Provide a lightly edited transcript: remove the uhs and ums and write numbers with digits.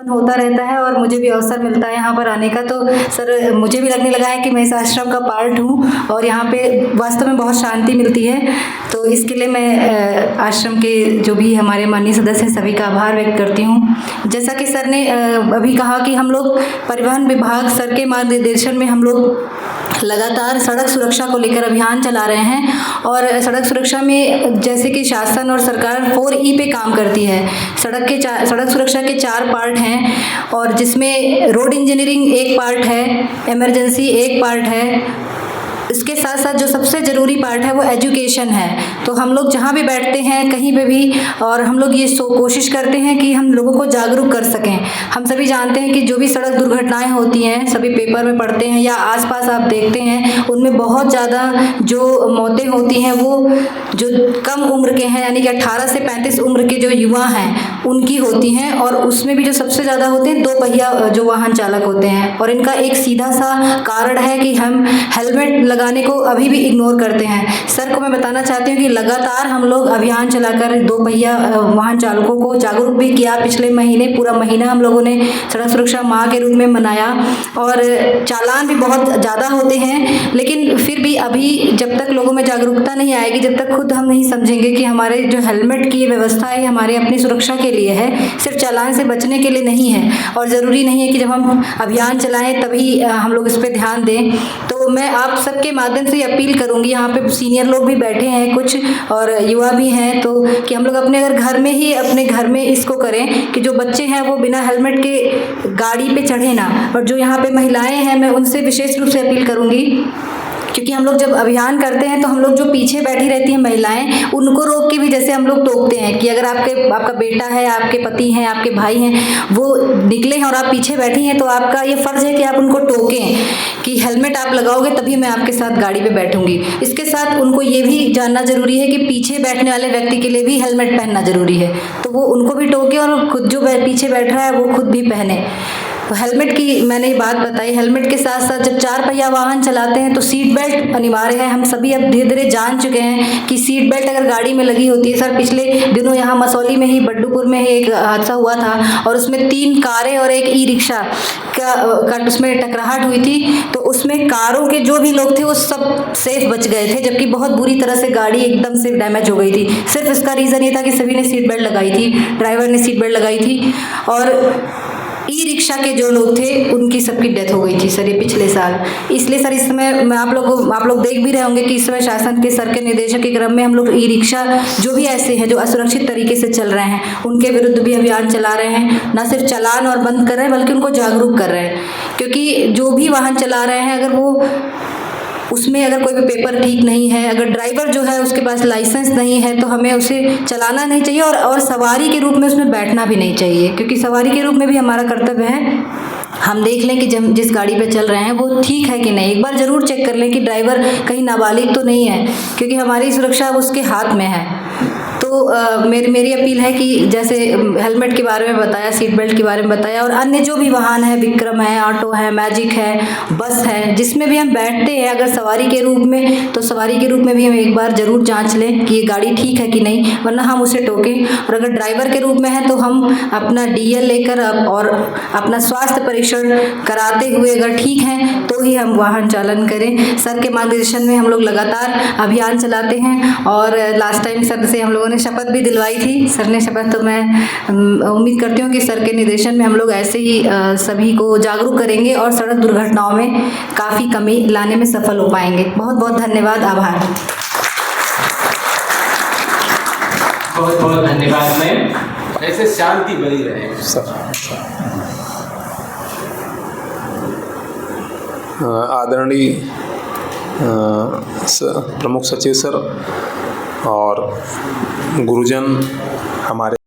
होता रहता है और मुझे भी अवसर मिलता है यहाँ पर आने का, तो सर मुझे भी लगने लगा है कि मैं इस आश्रम का पार्ट हूँ और यहाँ पे वास्तव में बहुत शांति मिलती है। तो इसके लिए मैं आश्रम के जो भी हमारे माननीय सदस्य हैं सभी का आभार व्यक्त करती हूँ। जैसा कि सर ने अभी कहा कि हम लोग परिवहन विभाग सर के मार्गदर्शन में हम लोग लगातार सड़क सुरक्षा को लेकर अभियान चला रहे हैं और सड़क सुरक्षा में जैसे कि शासन और सरकार 4E पे काम करती है। सड़क सुरक्षा के 4 पार्ट हैं और जिसमें रोड इंजीनियरिंग एक पार्ट है, इमरजेंसी एक पार्ट है, इसके साथ साथ जो सबसे ज़रूरी पार्ट है वो एजुकेशन है। तो हम लोग जहाँ भी बैठते हैं कहीं पे भी, और हम लोग ये कोशिश करते हैं कि हम लोगों को जागरूक कर सकें। हम सभी जानते हैं कि जो भी सड़क दुर्घटनाएं होती हैं, सभी पेपर में पढ़ते हैं या आसपास आप देखते हैं, उनमें बहुत ज़्यादा जो मौतें होती हैं वो जो कम उम्र के हैं, यानी कि 18 से 35 उम्र के जो युवा हैं उनकी होती हैं। और उसमें भी जो सबसे ज़्यादा होते हैं 2 पहिया जो वाहन चालक होते हैं। और इनका एक सीधा सा कारण है कि हम हेलमेट लगाने को अभी भी इग्नोर करते हैं। सर को मैं बताना चाहती हूँ कि लगातार हम लोग अभियान चलाकर 2 पहिया वाहन चालकों को जागरूक भी किया। पिछले महीने पूरा महीना हम लोगों ने सड़क सुरक्षा माह के रूप में मनाया और चालान भी बहुत ज़्यादा होते हैं, लेकिन फिर भी अभी जब तक लोगों में जागरूकता नहीं आएगी, जब तक खुद हम नहीं समझेंगे कि हमारे जो हेलमेट की व्यवस्था है हमारे अपनी सुरक्षा के लिए है, सिर्फ चालान से बचने के लिए नहीं है। और ज़रूरी नहीं है कि जब हम अभियान चलाएं तभी हम लोग इस पर ध्यान दें। तो मैं आप सबके माध्यम से अपील करूंगी, यहाँ पे सीनियर लोग भी बैठे हैं कुछ और युवा भी हैं, तो कि हम लोग अपने अपने घर में इसको करें कि जो बच्चे हैं वो बिना हेलमेट के गाड़ी पे चढ़े ना। और जो यहाँ पे महिलाएं हैं मैं उनसे विशेष रूप से अपील करूंगी, क्योंकि हम लोग जब अभियान करते हैं तो हम लोग जो पीछे बैठी रहती हैं महिलाएं, उनको रोक के भी जैसे हम लोग टोकते हैं कि अगर आपका बेटा है, आपके पति हैं, आपके भाई हैं, वो निकले हैं और आप पीछे बैठी हैं, तो आपका ये फ़र्ज़ है कि आप उनको टोकें कि हेलमेट आप लगाओगे तभी मैं आपके साथ गाड़ी पे बैठूंगी। इसके साथ उनको ये भी जानना ज़रूरी है कि पीछे बैठने वाले व्यक्ति के लिए भी हेलमेट पहनना ज़रूरी है, तो वो उनको भी टोके और खुद जो पीछे बैठ रहा है वो खुद भी पहने। तो हेलमेट की मैंने ये बात बताई। हेलमेट के साथ साथ जब 4 पहिया वाहन चलाते हैं तो सीट बेल्ट अनिवार्य है। हम सभी अब धीरे धीरे जान चुके हैं कि सीट बेल्ट अगर गाड़ी में लगी होती है, सर पिछले दिनों यहाँ मसौली में ही बड्डूपुर में ही एक हादसा हुआ था और उसमें 3 कारें और एक ई-रिक्शा का उसमें टकराहट हुई थी। तो उसमें कारों के जो भी लोग थे वो सब सेफ बच गए थे, जबकि बहुत बुरी तरह से गाड़ी एकदम से डैमेज हो गई थी। सिर्फ इसका रीज़न ये था कि सभी ने सीट बेल्ट लगाई थी, ड्राइवर ने सीट बेल्ट लगाई थी। और ई-रिक्शा के जो लोग थे उनकी सबकी डेथ हो गई थी सर, ये पिछले साल। इसलिए सर इस समय मैं आप लोग देख भी रहे होंगे कि इस समय शासन के सर के निर्देशों के क्रम में हम लोग ई-रिक्शा जो भी ऐसे हैं जो असुरक्षित तरीके से चल रहे हैं उनके विरुद्ध भी अभियान चला रहे हैं। न सिर्फ चालान और बंद कर रहे हैं बल्कि उनको जागरूक कर रहे हैं, क्योंकि जो भी वाहन चला रहे हैं अगर वो उसमें अगर कोई भी पेपर ठीक नहीं है, अगर ड्राइवर जो है उसके पास लाइसेंस नहीं है, तो हमें उसे चलाना नहीं चाहिए और सवारी के रूप में उसमें बैठना भी नहीं चाहिए, क्योंकि सवारी के रूप में भी हमारा कर्तव्य है हम देख लें कि जिस गाड़ी पे चल रहे हैं वो ठीक है कि नहीं। एक बार ज़रूर चेक कर लें कि ड्राइवर कहीं नाबालिग तो नहीं है, क्योंकि हमारी सुरक्षा उसके हाथ में है। तो मेरी अपील है कि जैसे हेलमेट के बारे में बताया, सीट बेल्ट के बारे में बताया, और अन्य जो भी वाहन है, विक्रम है, ऑटो है, मैजिक है, बस है, जिसमें भी हम बैठते हैं अगर सवारी के रूप में, तो सवारी के रूप में भी हम एक बार ज़रूर जांच लें कि ये गाड़ी ठीक है कि नहीं, वरना हम उसे टोकें। और अगर ड्राइवर के रूप में है तो हम अपना DL लेकर और अपना स्वास्थ्य परीक्षण कराते हुए अगर ठीक हैं तो ही हम वाहन चालन करें। सर के मार्गदर्शन में हम लोग लगातार अभियान चलाते हैं और लास्ट टाइम सर से हम लोगों ने शपथ भी दिलवाई थी। सर ने शपथ, तो मैं उम्मीद करती हूँ कि सर के निर्देशन में हम लोग ऐसे ही सभी को जागरूक करेंगे और सड़क दुर्घटनाओं में काफ़ी कमी लाने में सफल हो पाएंगे। बहुत बहुत धन्यवाद, आभार। बहुत बहुत धन्यवाद मैम, ऐसे शांति बनी रहे। आदरणीय प्रमुख सचिव सर और गुरुजन हमारे